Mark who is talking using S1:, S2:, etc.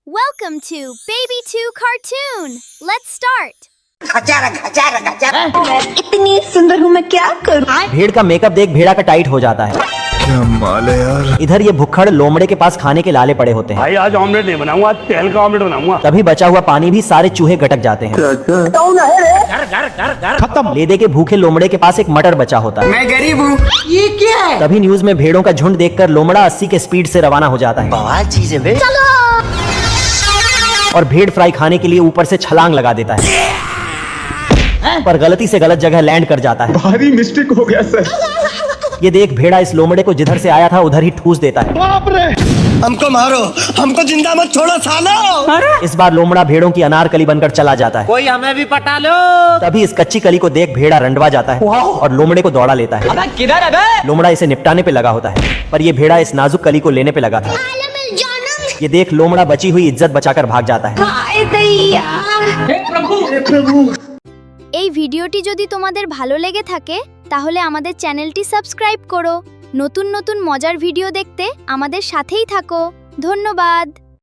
S1: Welcome to Baby 2 Cartoon. Let's start.
S2: इतनी सुंदर हूँ मैं क्या करूँ?
S3: भेड़ का मेकअप देख भेड़ा का टाइट हो जाता है।
S4: क्या माल है यार।
S3: इधर ये भुक्खड़ लोमड़े के पास खाने के लाले पड़े होते हैं।
S5: भाई आज ऑमलेट नहीं बनाऊंगा, आज तेल का ऑमलेट बनाऊंगा।
S3: तभी बचा हुआ पानी भी सारे चूहे गटक जाते हैं। खत्म। ले दे के भूखे लोमड़े के पास एक मटर बचा होता है।
S6: मैं गरीब हूँ। ये क्या है?
S3: तभी न्यूज में भेड़ों का झुंड देखकर लोमड़ा 80 के स्पीड से रवाना हो जाता है।
S6: बवाल चीज है बे।
S3: और भेड़ फ्राई खाने के लिए ऊपर से छलांग लगा देता है, पर गलती से गलत जगह लैंड कर जाता है।
S4: भारी मिस्टेक हो गया सर।
S3: ये देख भेड़ा इस लोमड़े को जिधर से आया था उधर ही ठूस देता है।
S6: हमको मारो, हमको जिंदा मत छोड़ो सालो।
S3: इस बार लोमड़ा भेड़ों की अनारकली बनकर चला जाता है।
S6: कोई हमें भी पटा लो।
S3: तभी इस कच्ची कली को देख भेड़ा रंडवा जाता है और लोमड़े को दौड़ा लेता है।
S6: किधर है बे?
S3: लोमड़ा इसे निपटाने पे लगा होता है, पर ये भेड़ा इस नाजुक कली को लेने पे लगा था। ये देख लोमड़ा बची हुई इज्जत बचाकर भाग जाता है।
S1: এই ভিডিওটি যদি তোমাদের ভালো লেগে থাকে তাহলে আমাদের চ্যানেলটি সাবস্ক্রাইব করো। নতুন নতুন মজার ভিডিও দেখতে আমাদের সাথেই থাকো। ধন্যবাদ।